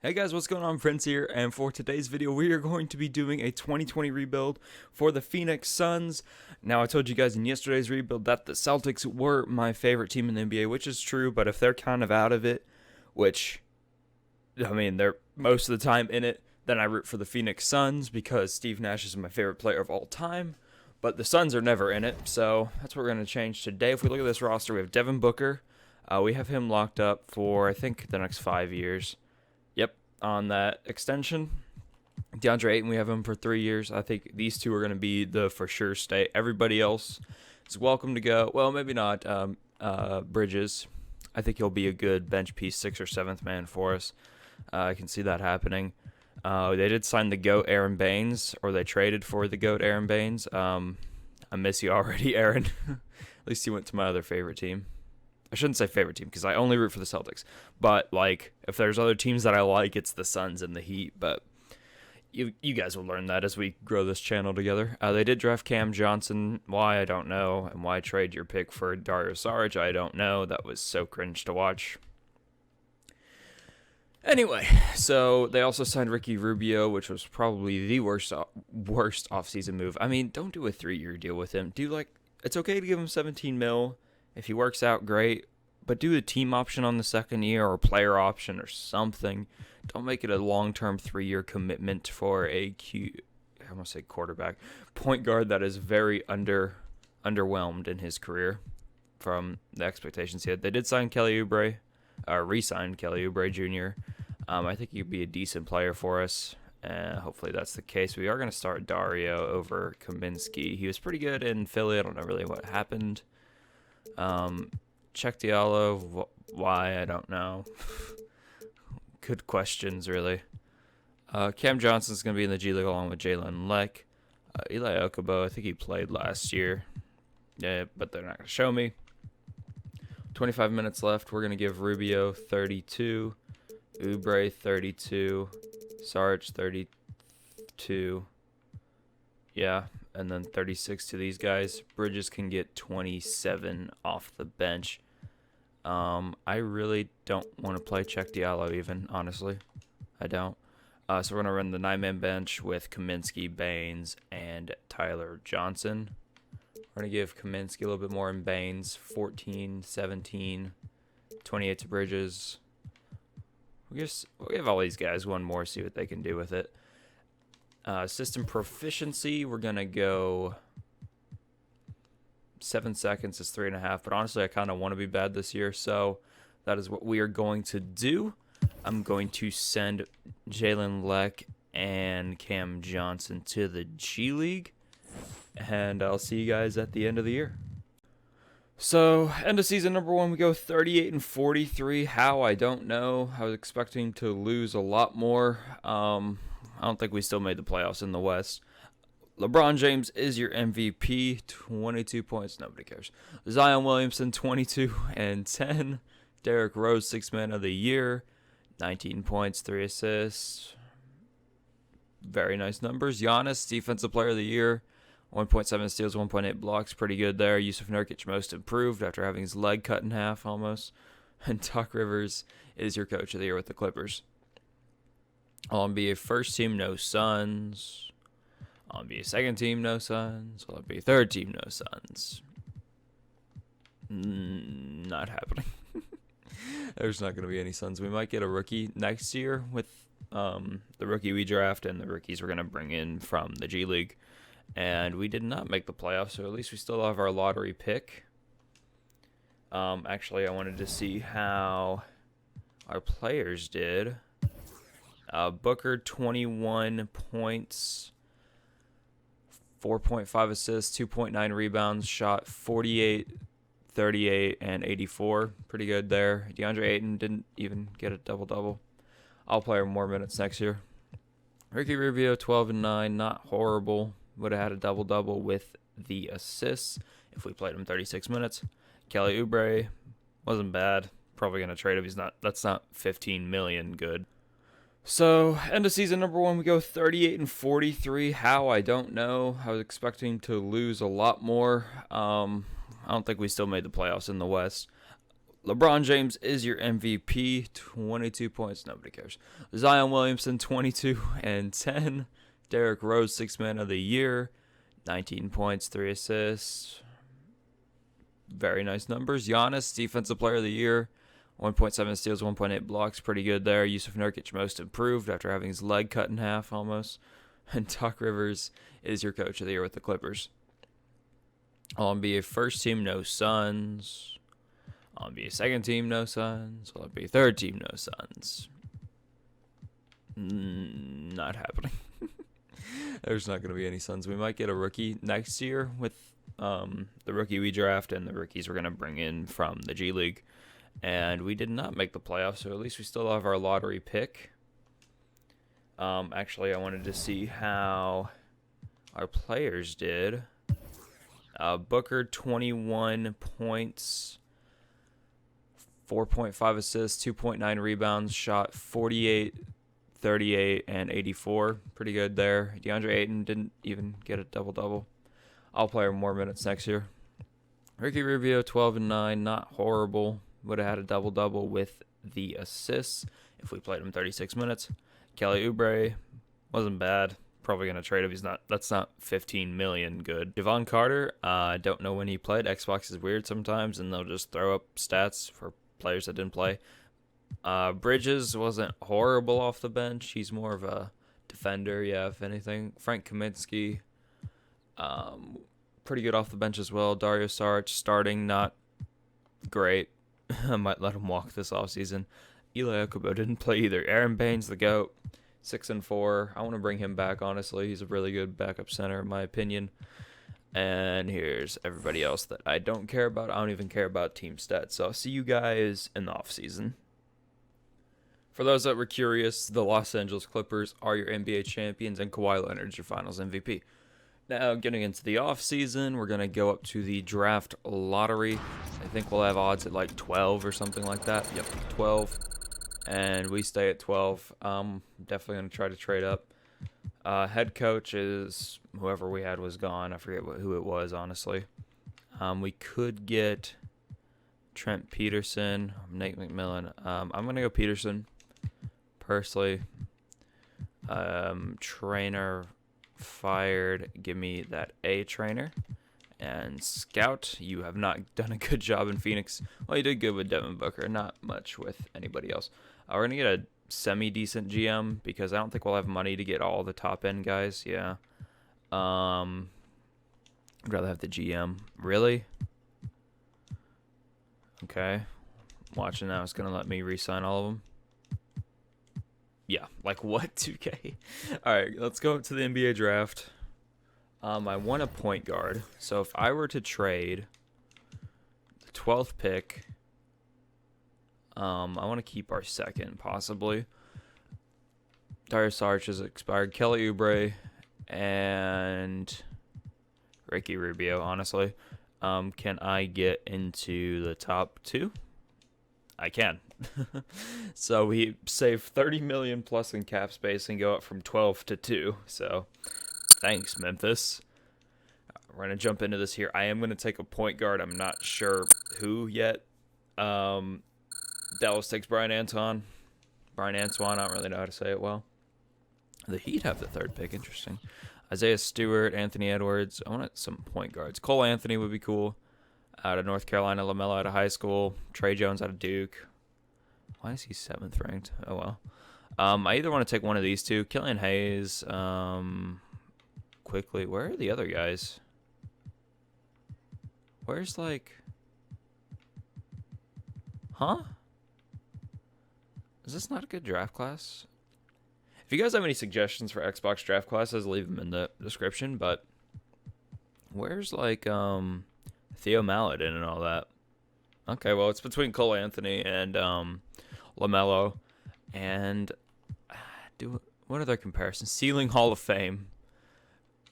Hey guys, what's going on? Prince here, and for today's video, we are going to be doing a 2020 rebuild for the Phoenix Suns. Now, I told you guys in yesterday's rebuild that the Celtics were my favorite team in the NBA, which is true, but if they're kind of out of it, which, I mean, they're most of the time in it, then I root for the Phoenix Suns because Steve Nash is my favorite player of all time, but the Suns are never in it, so that's what we're going to change today. If we look at this roster, we have Devin Booker. We have him locked up for, I think, the next 5 years. Yep, on that extension. DeAndre Ayton, we have him for 3 years. I think these two are going to be the for sure stay. Everybody else is welcome to go. Well, maybe not Bridges. I think he'll be a good bench piece, 6th or 7th man for us. I can see that happening. They did sign the GOAT Aaron Baines, or they traded for the GOAT Aaron Baines. I miss you already, Aaron. At least he went to my other favorite team. I shouldn't say favorite team because I only root for the Celtics. But, like, if there's other teams that I like, it's the Suns and the Heat. But you guys will learn that as we grow this channel together. They did draft Cam Johnson. Why, I don't know. And why trade your pick for Dario Saric, I don't know. That was so cringe to watch. Anyway, so they also signed Ricky Rubio, which was probably the worst offseason move. I mean, don't do a 3-year deal with him. It's okay to give him 17 mil. If he works out, great. But do a team option on the second year or player option or something. Don't make it a long-term 3-year commitment for I want to say quarterback, point guard that is very underwhelmed in his career from the expectations he had. They did sign Kelly Oubre, re-signed Kelly Oubre Jr. I think he'd be a decent player for us. Hopefully that's the case. We are going to start Dario over Kaminsky. He was pretty good in Philly. I don't know really what happened. Check Diallo, why, I don't know. Good questions, really. Cam Johnson's going to be in the G League along with Jalen Leck. Eli Okubo, I think he played last year. Yeah, but they're not going to show me. 25 minutes left. We're going to give Rubio 32, Oubre 32, Saric 32. Yeah, and then 36 to these guys. Bridges can get 27 off the bench. I really don't want to play Check Diallo even, honestly. I don't. So we're going to run the 9-man bench with Kaminsky, Baines, and Tyler Johnson. We're going to give Kaminsky a little bit more in Baines. 14, 17, 28 to Bridges. We'll give all these guys one more, see what they can do with it. System proficiency, we're going to go 7 seconds is 3.5, but honestly, I kind of want to be bad this year, so that is what we are going to do. I'm going to send Jalen Leck and Cam Johnson to the G League, and I'll see you guys at the end of the year. So, end of season number 1, we go 38-43. How? I don't know. I was expecting to lose a lot more. I don't think we still made the playoffs in the West. LeBron James is your MVP, 22 points. Nobody cares. Zion Williamson, 22 and 10. Derrick Rose, 6th man of the year, 19 points, 3 assists. Very nice numbers. Giannis, defensive player of the year, 1.7 steals, 1.8 blocks. Pretty good there. Yusuf Nurkic, most improved after having his leg cut in half almost. And Doc Rivers is your coach of the year with the Clippers. I'll be a first team, no Suns. I'll be a second team, no Suns. I'll be a third team, no Suns. Not happening. There's not going to be any Suns. We might get a rookie next year with the rookie we draft and the rookies we're going to bring in from the G League. And we did not make the playoffs, so at least we still have our lottery pick. Actually, I wanted to see how our players did. Booker, 21 points, 4.5 assists, 2.9 rebounds, shot 48, 38, and 84. Pretty good there. DeAndre Ayton didn't even get a double-double. I'll play more minutes next year. Ricky Rubio, 12 and 9, not horrible. Would have had a double-double with the assists if we played him 36 minutes. Kelly Oubre wasn't bad. Probably going to trade him. That's not 15 million good. So, end of season number 1, we go 38-43. How? I don't know. I was expecting to lose a lot more. I don't think we still made the playoffs in the West. LeBron James is your MVP, 22 points. Nobody cares. Zion Williamson, 22 and 10. Derrick Rose, 6th man of the year, 19 points, 3 assists. Very nice numbers. Giannis, defensive player of the year, 1.7 steals, 1.8 blocks. Pretty good there. Yusuf Nurkic, most improved after having his leg cut in half almost. And Doc Rivers is your coach of the year with the Clippers. All-NBA first team, no Suns. All-NBA second team, no Suns. All-NBA third team, no Suns. Not happening. There's not going to be any Suns. We might get a rookie next year with the rookie we draft and the rookies we're going to bring in from the G League. And we did not make the playoffs, so at least we still have our lottery pick. Actually, I wanted to see how our players did. Booker, 21 points, 4.5 assists, 2.9 rebounds, shot 48, 38, and 84. Pretty good there. DeAndre Ayton didn't even get a double-double. I'll play more minutes next year. Ricky Rubio, 12 and 9, not horrible. Would have had a double-double with the assists if we played him 36 minutes. Kelly Oubre wasn't bad. Probably going to trade him. That's not 15 million good. Javon Carter, don't know when he played. Xbox is weird sometimes, and they'll just throw up stats for players that didn't play. Bridges wasn't horrible off the bench. He's more of a defender, yeah, if anything. Frank Kaminsky, pretty good off the bench as well. Dario Saric, starting, not great. I might let him walk this offseason. Eli Okubo didn't play either. Aaron Baines, the GOAT, 6 and 4. I want to bring him back, honestly. He's a really good backup center, in my opinion. And here's everybody else that I don't care about. I don't even care about team stats. So I'll see you guys in the offseason. For those that were curious, the Los Angeles Clippers are your NBA champions, and Kawhi Leonard is your finals MVP. Now, getting into the offseason, we're going to go up to the draft lottery. I think we'll have odds at like 12 or something like that. Yep, 12. And we stay at 12. Definitely going to try to trade up. Head coach is whoever we had was gone. I forget who it was, honestly. We could get Trent Peterson, Nate McMillan. I'm going to go Peterson, personally. Trainer fired. Give me that A trainer. And Scout, you have not done a good job in Phoenix. Well, you did good with Devin Booker, not much with anybody else. We're going to get a semi-decent GM because I don't think we'll have money to get all the top-end guys. Yeah. I'd rather have the GM. Really? Okay. Watching now, it's going to let me re-sign all of them. Yeah, like what? 2K? All right, let's go to the NBA draft. I want a point guard. So if I were to trade the 12th pick, I want to keep our second, possibly. Dario Saric has expired. Kelly Oubre and Ricky Rubio, honestly. Can I get into the top 2? I can. So we save 30 million plus in cap space and go up from 12 to 2. So thanks, Memphis. We're going to jump into this here. I am going to take a point guard. I'm not sure who yet. Dallas takes Brian Antoine. I don't really know how to say it well. The Heat have the 3rd pick. Interesting. Isaiah Stewart, Anthony Edwards. I want some point guards. Cole Anthony would be cool. Out of North Carolina. LaMelo out of high school. Trey Jones out of Duke. Why is he 7th ranked? Oh, well. I either want to take one of these two. Killian Hayes. Quickly. Where are the other guys? Where's like... Huh? Is this not a good draft class? If you guys have any suggestions for Xbox draft classes, leave them in the description. But where's like Theo Maledon and all that? Okay, well, it's between Cole Anthony and LaMelo. And what are their comparisons? Ceiling Hall of Fame.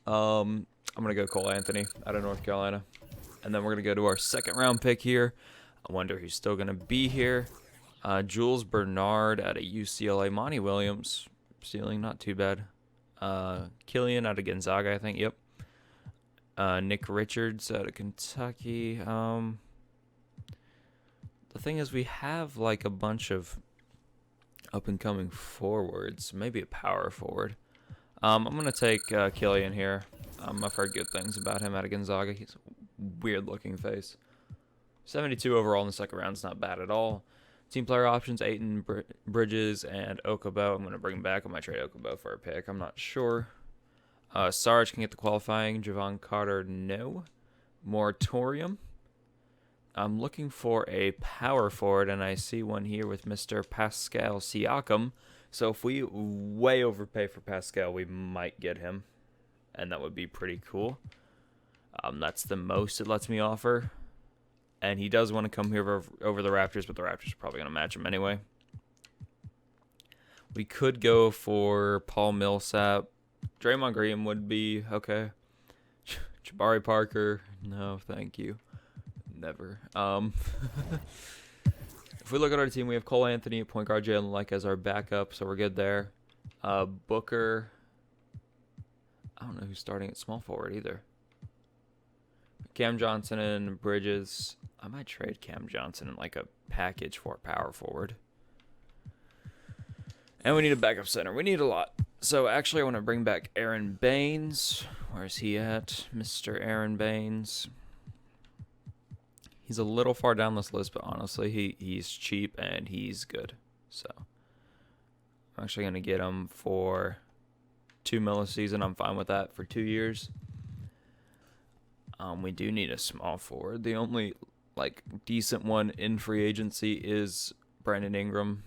I'm going to go Cole Anthony out of North Carolina. And then we're going to go to our 2nd round pick here. I wonder who's still going to be here. Jules Bernard out of UCLA. Monty Williams. Ceiling, not too bad. Killian out of Gonzaga, I think. Yep. Nick Richards out of Kentucky. The the thing is, we have like a bunch of up-and-coming forwards. Maybe a power forward. I'm going to take Killian here. I've heard good things about him out of Gonzaga. He's a weird-looking face. 72 overall in the second round is not bad at all. Team player options, Ayton, Bridges, and Okubo. I'm going to bring him back. I might trade Okubo for a pick. I'm not sure. Sarge can get the qualifying. Javon Carter, no. Moratorium. I'm looking for a power forward, and I see one here with Mr. Pascal Siakam. So if we way overpay for Pascal, we might get him, and that would be pretty cool. That's the most it lets me offer. And he does want to come here over the Raptors, but the Raptors are probably going to match him anyway. We could go for Paul Millsap. Draymond Green would be okay. Jabari Parker, no, thank you. Never. If we look at our team, we have Cole Anthony at point guard, Jalen Leck as our backup, so we're good there. Booker, I don't know who's starting at small forward either. Cam Johnson and Bridges. I might trade Cam Johnson in like a package for a power forward. And we need a backup center. We need a lot. So actually I want to bring back Aaron Baines. Where's he at? Mr. Aaron Baines. He's a little far down this list, but honestly, he's cheap and he's good. So I'm actually going to get him for $2 million a season. I'm fine with that for 2 years. We do need a small forward. The only like decent one in free agency is Brandon Ingram,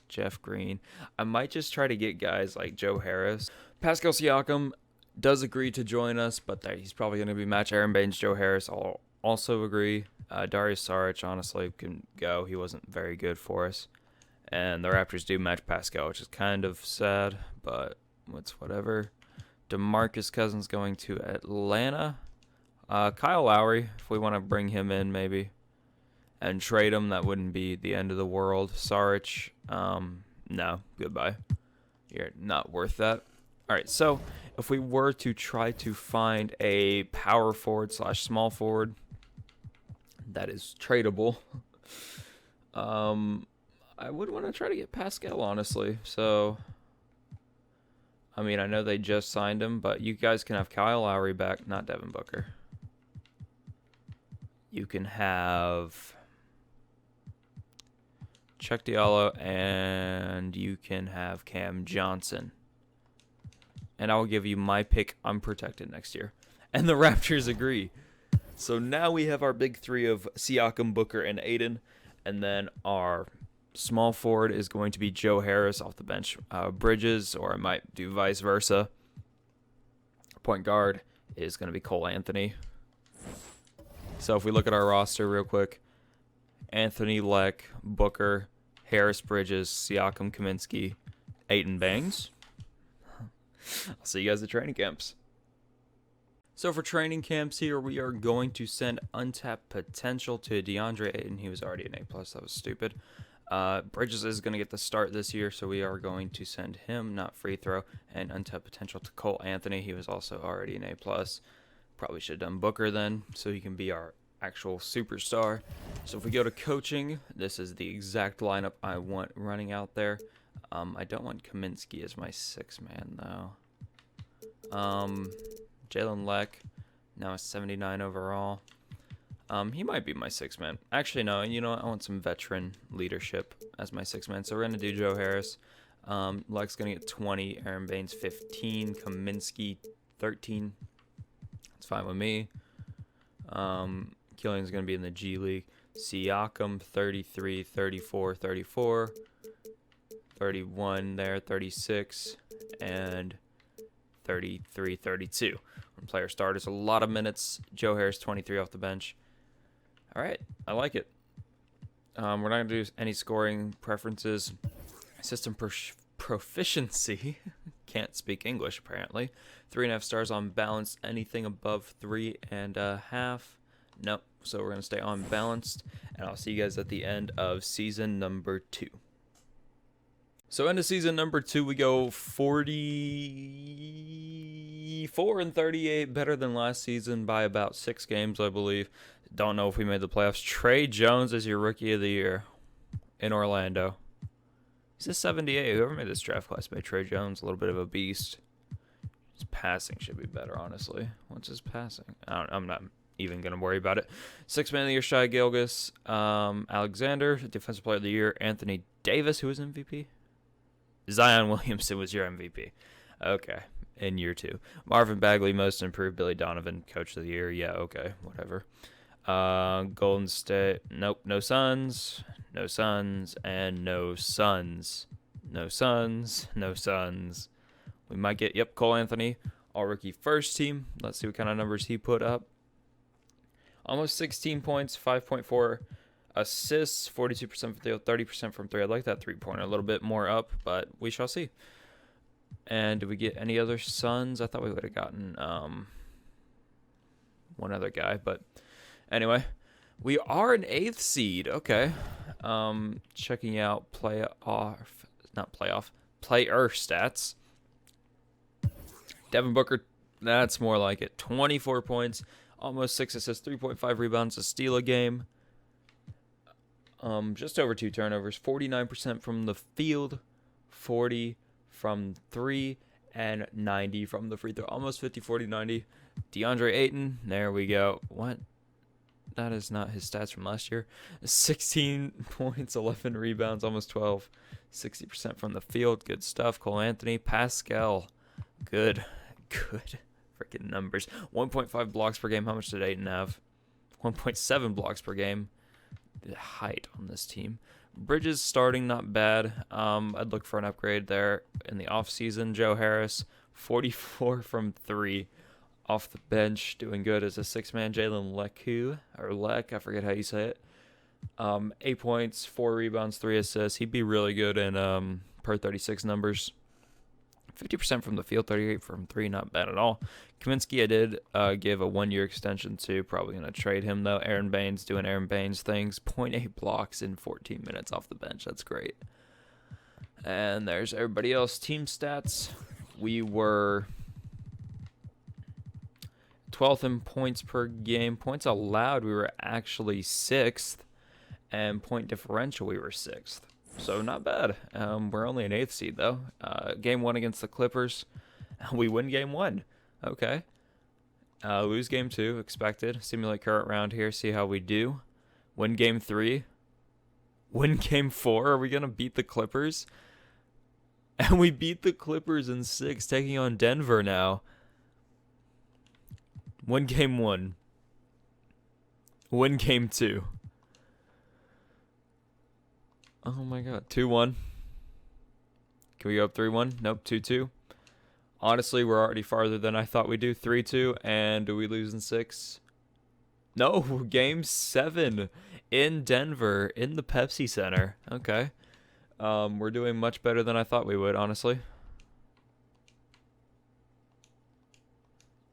Jeff Green. I might just try to get guys like Joe Harris. Pascal Siakam does agree to join us, but he's probably going to be match Aaron Baines, Joe Harris. I'll also agree. Darius Saric honestly can go. He wasn't very good for us. And the Raptors do match Pascal, which is kind of sad, but it's whatever. DeMarcus Cousins going to Atlanta. Kyle Lowry, if we want to bring him in maybe and trade him, that wouldn't be the end of the world. Saric, no, goodbye. You're not worth that. All right, so if we were to try to find a power forward / small forward that is tradable, I would want to try to get Pascal, honestly. So, I mean, I know they just signed him, but you guys can have Kyle Lowry back, not Devin Booker. You can have Chuck Diallo, and you can have Cam Johnson. And I will give you my pick unprotected next year. And the Raptors agree. So now we have our big three of Siakam, Booker, and Ayton. And then our small forward is going to be Joe Harris off the bench. Bridges, or I might do vice versa. Point guard is going to be Cole Anthony. So if we look at our roster real quick, Anthony, Leck, Booker, Harris, Bridges, Siakam, Kaminsky, Ayton, Baines. I'll see you guys at training camps. So for training camps here, we are going to send untapped potential to DeAndre Ayton. He was already an A+. That was stupid. Bridges is going to get the start this year, so we are going to send him, not free throw, and untapped potential to Cole Anthony. He was also already an A+. Probably should have done Booker then, so he can be our actual superstar. So if we go to coaching, this is the exact lineup I want running out there. I don't want Kaminsky as my sixth man, though. Jalen Leck, now a 79 overall. He might be my sixth man. Actually, no, you know what? I want some veteran leadership as my sixth man. So we're going to do Joe Harris. Leck's going to get 20. Aaron Baines, 15. Kaminsky, 13. That's fine with me. Killian's going to be in the G League. Siakam, 33, 34, 34. 31 there, 36, and 33, 32. When player starters, a lot of minutes. Joe Harris, 23 off the bench. All right, I like it. We're not going to do any scoring preferences. System proficiency. Can't speak English, apparently. 3.5 stars on balance. Anything above 3.5. Nope. So we're going to stay on balanced. And I'll see you guys at the end of season number 2. So into season number 2, we go 44 and 38, better than last season by about 6 games, I believe. Don't know if we made the playoffs. Trey Jones is your rookie of the year in Orlando. He's a 78. Whoever made this draft class made Trey Jones a little bit of a beast. His passing should be better, honestly. What's his passing? I'm not even going to worry about it. Sixth man of the year, Shai Gilgeous. Alexander, defensive player of the year, Anthony Davis, who was MVP. Zion Williamson was your MVP. Okay, in year 2. Marvin Bagley, most improved. Billy Donovan, coach of the year. Yeah, okay, whatever. Golden State, nope, no Suns, no Suns, and no Suns. No Suns, no Suns. We might get, yep, Cole Anthony, all rookie first team. Let's see what kind of numbers he put up. Almost 16 points, 5.4 assists, 42% from the field, 30% from 3. I'd like that 3-pointer a little bit more up, but we shall see. And did we get any other Suns? I thought we would have gotten one other guy, but anyway, we are an 8th seed. Okay. Checking out player stats. Devin Booker, that's more like it. 24 points, almost 6 assists, 3.5 rebounds, a steal a game. Just over 2 turnovers, 49% from the field, 40 from 3, and 90 from the free throw. Almost 50, 40, 90. DeAndre Ayton, there we go. What? That is not his stats from last year. 16 points, 11 rebounds, almost 12. 60% from the field. Good stuff. Cole Anthony. Pascal. Good freaking numbers. 1.5 blocks per game. How much did Ayton have? 1.7 blocks per game. The height on this team. Bridges starting, not bad. I'd look for an upgrade there in the offseason. Joe Harris. 44 from 3. Off the bench, doing good as a 6-man. Jalen Lecque, or Leck, I forget how you say it. 8 points, 4 rebounds, 3 assists. He'd be really good in per 36 numbers. 50% from the field, 38 from 3, not bad at all. Kaminsky, I did give a 1-year extension to. Probably going to trade him, though. Aaron Baines doing Aaron Baines things. 0.8 blocks in 14 minutes off the bench. That's great. And there's everybody else. Team stats. We were 12th in points per game. Points allowed, we were actually 6th. And point differential, we were 6th. So not bad. We're only an 8th seed, though. Game 1 against the Clippers. We win game 1. Okay. Lose game 2, expected. Simulate current round here, see how we do. Win game 3. Win game 4. Are we going to beat the Clippers? And we beat the Clippers in 6, taking on Denver now. Win game 1. Win game 2. Oh my god. 2-1. Can we go up 3-1? Nope, 2-2. Honestly, we're already farther than I thought we'd do. 3-2. And do we lose in 6? No, game 7 in Denver in the Pepsi Center. Okay. We're doing much better than I thought we would, honestly.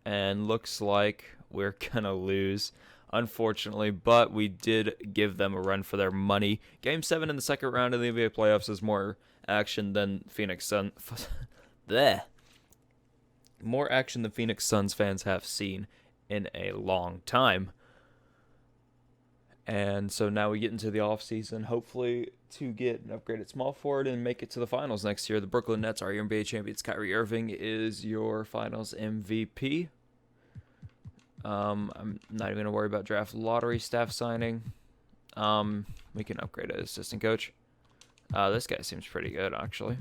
And looks like we're gonna lose, unfortunately, but we did give them a run for their money. Game 7 in the second round of the NBA playoffs is more action than Phoenix Suns. More action than Phoenix Suns fans have seen in a long time. And so now we get into the offseason, hopefully to get an upgraded small forward and make it to the finals next year. The Brooklyn Nets are your NBA champions. Kyrie Irving is your finals MVP. I'm not even going to worry about draft lottery staff signing. We can upgrade an assistant coach. This guy seems pretty good, actually.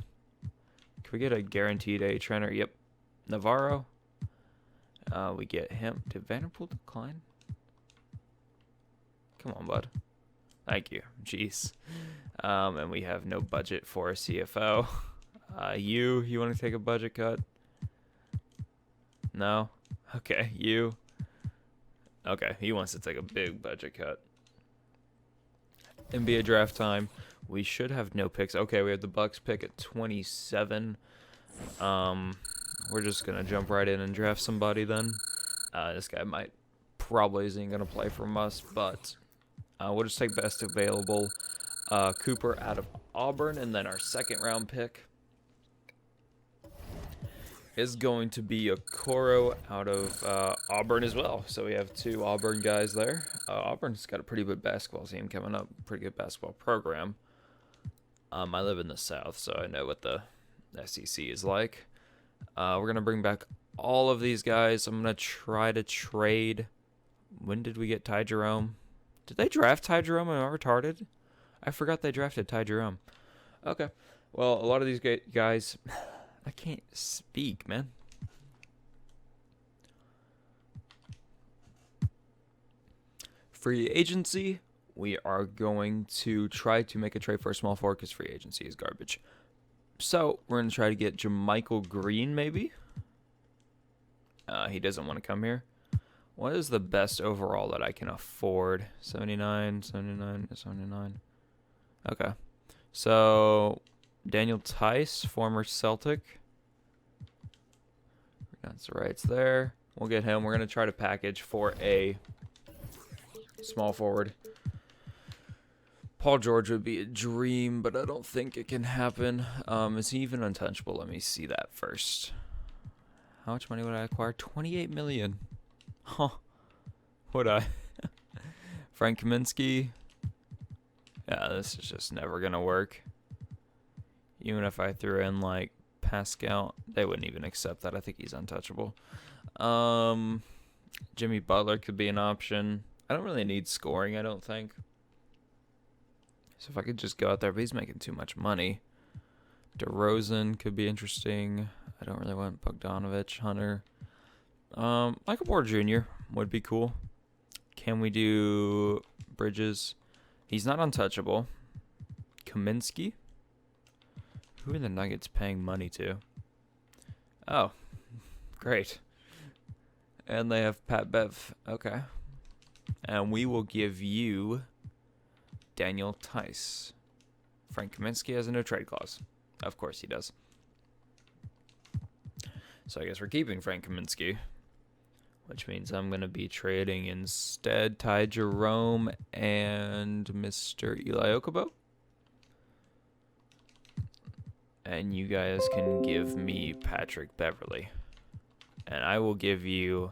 Can we get a guaranteed A trainer? Yep. Navarro. We get him. Did Vanderpool decline? Come on, bud. Thank you. Jeez. And we have no budget for a CFO. You want to take a budget cut? No? Okay, you. Okay, he wants to take a big budget cut. NBA draft time. We should have no picks. Okay, we have the Bucks pick at 27. We're just going to jump right in and draft somebody then. This guy probably isn't going to play from us, but we'll just take best available. Cooper out of Auburn, and then our second round pick is going to be Okoro out of Auburn as well. So we have 2 Auburn guys there. Auburn's got a pretty good basketball team coming up, pretty good basketball program. I live in the South, so I know what the SEC is like. We're going to bring back all of these guys. I'm going to try to trade. When did we get Ty Jerome? Did they draft Ty Jerome? Am I retarded? I forgot they drafted Ty Jerome. Okay. Well, a lot of these guys... I can't speak, man. Free agency. We are going to try to make a trade for a small forward because free agency is garbage. So we're going to try to get JaMychal Green, maybe. He doesn't want to come here. What is the best overall that I can afford? 79, 79, 79. Okay. So... Daniel Tice, former Celtic. That's the rights there. We'll get him. We're going to try to package for a small forward. Paul George would be a dream, but I don't think it can happen. Is he even untouchable? Let me see that first. How much money would I acquire? $28 million. Huh. Would I? Frank Kaminsky. Yeah, this is just never going to work. Even if I threw in, like, Pascal, they wouldn't even accept that. I think he's untouchable. Jimmy Butler could be an option. I don't really need scoring, I don't think. So if I could just go out there, but he's making too much money. DeRozan could be interesting. I don't really want Bogdanovich, Hunter. Michael Porter Jr. would be cool. Can we do Bridges? He's not untouchable. Kaminsky? Who are the Nuggets paying money to? Oh, great. And they have Pat Bev. Okay. And we will give you Daniel Tice. Frank Kaminsky has a no trade clause. Of course he does. So I guess we're keeping Frank Kaminsky, which means I'm going to be trading instead Ty Jerome and Mr. Eli Okobo. And you guys can give me Patrick Beverly. And I will give you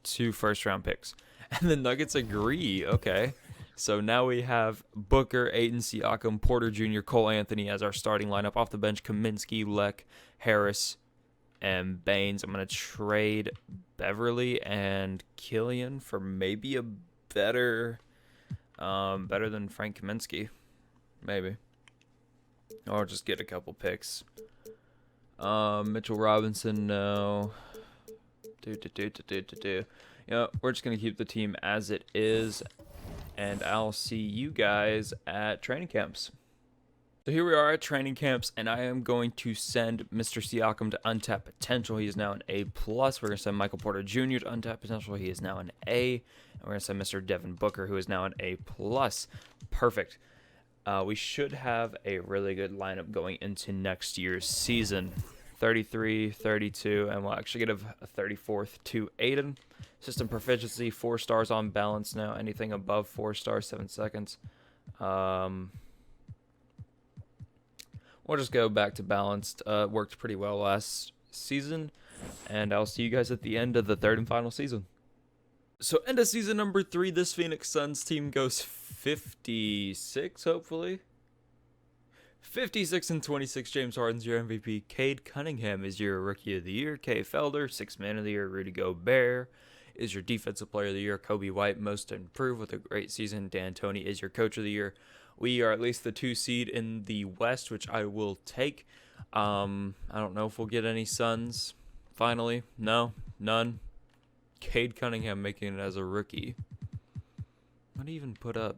2 first-round picks. And the Nuggets agree. Okay. So now we have Booker, Ayton Siakam, Porter Jr., Cole Anthony as our starting lineup. Off the bench, Kaminsky, Leck, Harris, and Baines. I'm going to trade Beverly and Killian for maybe a better than Frank Kaminsky. Maybe. Or just get a couple picks. Mitchell Robinson, no. Yeah, we're just going to keep the team as it is. And I'll see you guys at training camps. So here we are at training camps, and I am going to send Mr. Siakam to untapped potential. He is now an A+. We're going to send Michael Porter Jr. to untapped potential. He is now an A. And we're going to send Mr. Devin Booker, who is now an A+. Perfect. We should have a really good lineup going into next year's season. 33, 32, and we'll actually get a 34th to Aiden. System proficiency, 4 stars on balance now. Anything above 4 stars, 7 seconds. We'll just go back to balanced. Worked pretty well last season, and I'll see you guys at the end of the 3rd and final season. So end of season number 3, this Phoenix Suns team goes 56, hopefully. 56 and 26, James Harden's your MVP. Cade Cunningham is your Rookie of the Year. Kay Felder, 6th Man of the Year. Rudy Gobert is your Defensive Player of the Year. Kobe White, Most Improved with a great season. D'Antoni is your Coach of the Year. We are at least the 2 seed in the West, which I will take. I don't know if we'll get any Suns finally. No, none. Cade Cunningham making it as a rookie. What do you even put up?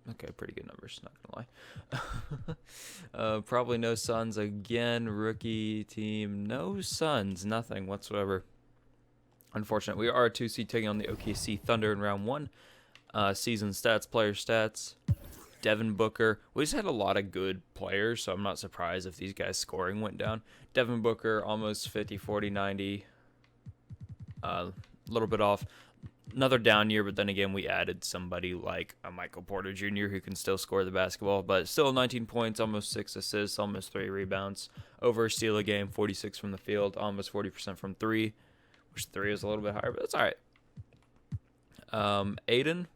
Okay, pretty good numbers, not gonna lie. Probably no Suns again. Rookie team, no Suns, nothing whatsoever. Unfortunate. We are a 2 seed taking on the OKC Thunder in round 1. Season stats, player stats. Devin Booker. We just had a lot of good players, so I'm not surprised if these guys' scoring went down. Devin Booker, almost 50, 40, 90. A little bit off. another down year, but then again, we added somebody like a Michael Porter Jr. who can still score the basketball, but still 19 points, almost 6 assists, almost 3 rebounds, over a steal a game, 46 from the field, almost 40% from 3, which 3 is a little bit higher, but that's all right. Aiden,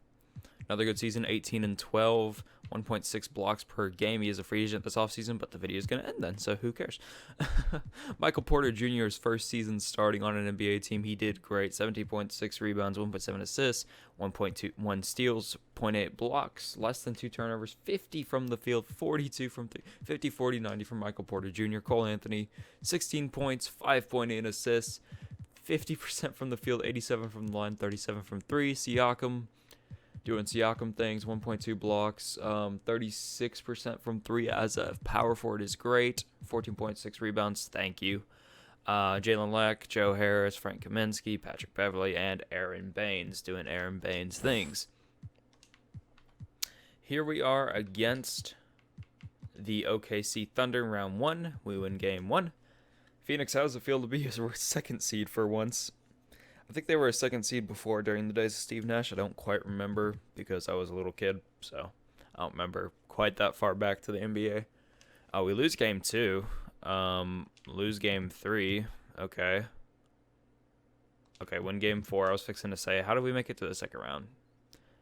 another good season, 18 and 12, 1.6 blocks per game. He is a free agent this offseason, but the video is going to end then, so who cares? Michael Porter Jr.'s first season starting on an NBA team, he did great. 17.6 rebounds, 1.7 assists, 1.21 steals, 0.8 blocks, less than 2 turnovers, 50 from the field, 42 from 3, 50, 40, 90 from Michael Porter Jr. Cole Anthony, 16 points, 5.8 assists, 50% from the field, 87 from the line, 37 from 3. Siakam, doing Siakam things, 1.2 blocks, 36% from 3 as a power forward is great, 14.6 rebounds, thank you. Jalen Leck, Joe Harris, Frank Kaminsky, Patrick Beverley, and Aaron Baines doing Aaron Baines things. Here we are against the OKC Thunder in round 1. We win game 1. Phoenix, how's it feel to be a second seed for once? I think they were a second seed before during the days of Steve Nash. I don't quite remember because I was a little kid, so I don't remember quite that far back to the NBA. We lose game 2. Lose game 3. Okay, win game 4. I was fixing to say, how do we make it to the second round?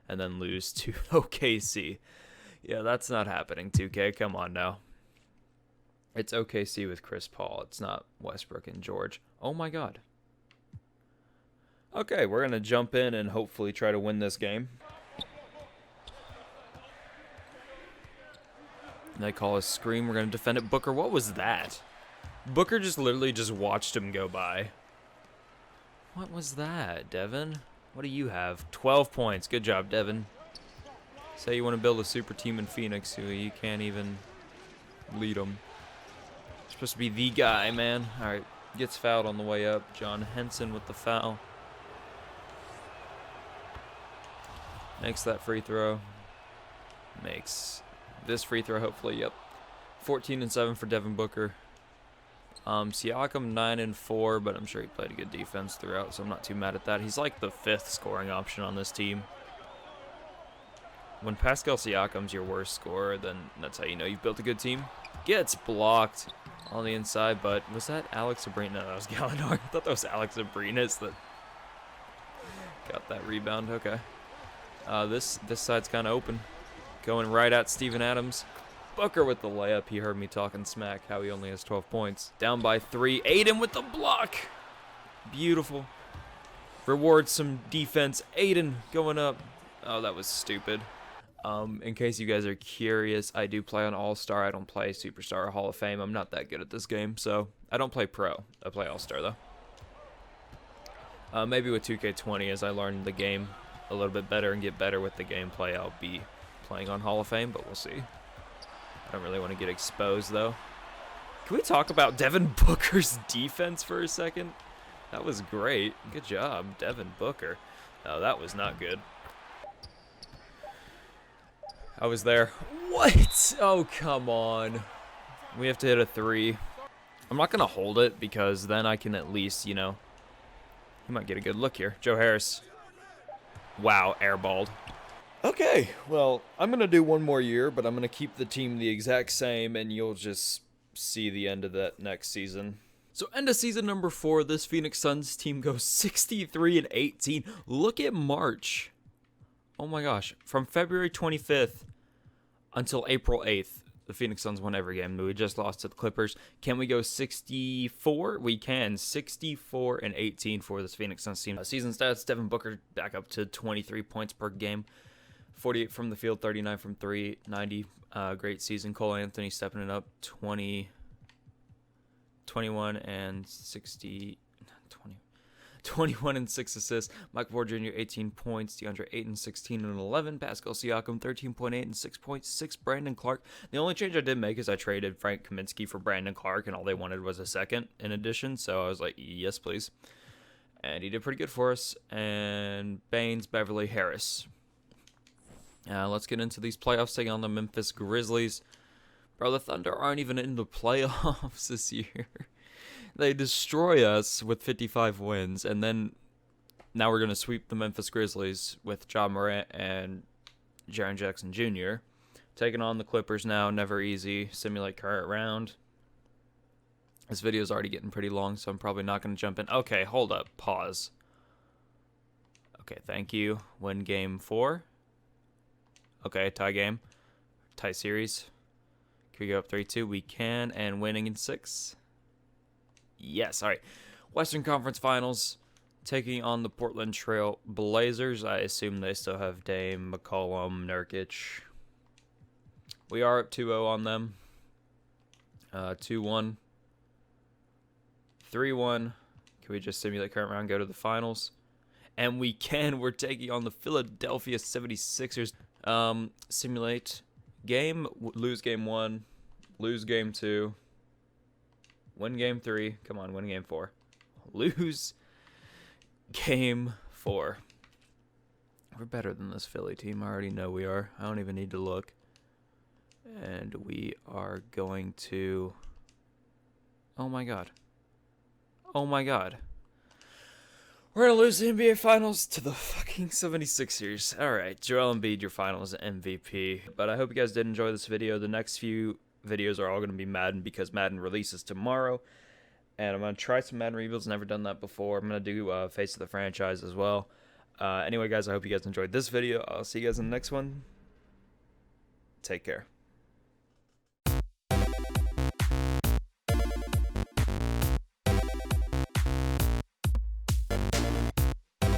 And then lose to OKC. Yeah, that's not happening, 2K. Come on now. It's OKC with Chris Paul. It's not Westbrook and George. Oh my God. Okay, we're going to jump in and hopefully try to win this game. They call a screen. We're going to defend it. Booker, what was that? Booker just literally just watched him go by. What was that, Devin? What do you have? 12 points. Good job, Devin. Say you want to build a super team in Phoenix, you can't even lead them. You're supposed to be the guy, man. All right, gets fouled on the way up. John Henson with the foul. Makes that free throw. Makes this free throw, hopefully. Yep. 14 and 7 for Devin Booker. Siakam 9 and 4, but I'm sure he played a good defense throughout, so I'm not too mad at that. He's like the 5th scoring option on this team. When Pascal Siakam's your worst scorer, then that's how you know you've built a good team. Gets blocked on the inside, but was that Alex Abrines? No, that was Gallinari. I thought that was Alex Abrines that got that rebound. Okay. This side's kind of open. Going right at Steven Adams. Booker with the layup. He heard me talking smack how he only has 12 points. Down by 3. Aiden with the block. Beautiful. Rewards some defense. Aiden going up. Oh, that was stupid. In case you guys are curious, I do play on All-Star. I don't play Superstar or Hall of Fame. I'm not that good at this game, so I don't play Pro. I play All-Star, though. Maybe with 2K20, as I learn the game a little bit better and get better with the gameplay, I'll be playing on Hall of Fame, but we'll see. I don't really want to get exposed, though. Can we talk about Devin Booker's defense for a second? That was great. Good job, Devin Booker. Oh, that was not good. I was there. What? Oh, come on. We have to hit a 3. I'm not going to hold it because then I can at least, you know, he might get a good look here. Joe Harris. Wow, airballed. Okay, well, I'm going to do one more year, but I'm going to keep the team the exact same, and you'll just see the end of that next season. So end of season number 4, this Phoenix Suns team goes 63 and 18. Look at March. Oh my gosh, from February 25th until April 8th, the Phoenix Suns won every game. We just lost to the Clippers. Can we go 64? We can. 64 and 18 for this Phoenix Suns team. Season stats, Devin Booker back up to 23 points per game. 48 from the field, 39 from 3, 90. Great season. Cole Anthony stepping it up, 21 and 21 and 6 assists. Michael Porter Jr. 18 points. DeAndre Ayton 16 and 11. Pascal Siakam 13.8 and 6.6. Brandon Clark. The only change I did make is I traded Frank Kaminsky for Brandon Clark, and all they wanted was a second in addition. So I was like, yes, please. And he did pretty good for us. And Baines, Beverley, Harris. Let's get into these playoffs, taking on the Memphis Grizzlies. Bro, the Thunder aren't even in the playoffs this year. They destroy us with 55 wins, and then Now we're going to sweep the Memphis Grizzlies with Ja Morant and Jaren Jackson Jr. Taking on the Clippers now. Never easy. Simulate current round. This video is already getting pretty long, so I'm probably not going to jump in. Okay, hold up. Pause. Okay, thank you. Win game 4. Okay, tie game. Tie series. Can we go up 3-2? We can. And winning in 6. Yes, all right. Western Conference Finals. Taking on the Portland Trail Blazers. I assume they still have Dame, McCollum, Nurkic. We are up 2-0 on them. 2-1. 3-1. Can we just simulate current round, go to the finals? And we can. We're taking on the Philadelphia 76ers. Simulate game. Lose game 1. Lose game 2. Win game 3. Come on, win game 4. Lose game 4. We're better than this Philly team. I already know we are. I don't even need to look. And we are going to... Oh my god. Oh my god. We're going to lose the NBA Finals to the fucking 76ers. Alright, Joel Embiid, your Finals MVP. But I hope you guys did enjoy this video. The next few videos are all going to be Madden because Madden releases tomorrow. And I'm going to try some Madden rebuilds. Never done that before. I'm going to do Face of the Franchise as well. Anyway, guys, I hope you guys enjoyed this video. I'll see you guys in the next one. Take care.